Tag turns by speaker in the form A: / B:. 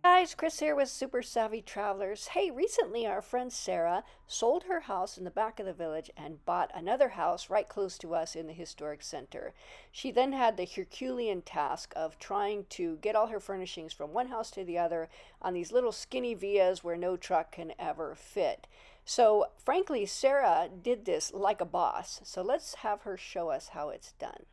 A: Guys, Chris here with Super Savvy Travelers. Hey, recently our friend Sarah sold her house in the back of the village and bought another house right close to us in the historic center. She then had the Herculean task of trying to get all her furnishings from one house to the other on these little skinny vias where no truck can ever fit. So, frankly, Sarah did this like a boss. So let's have her show us how it's done.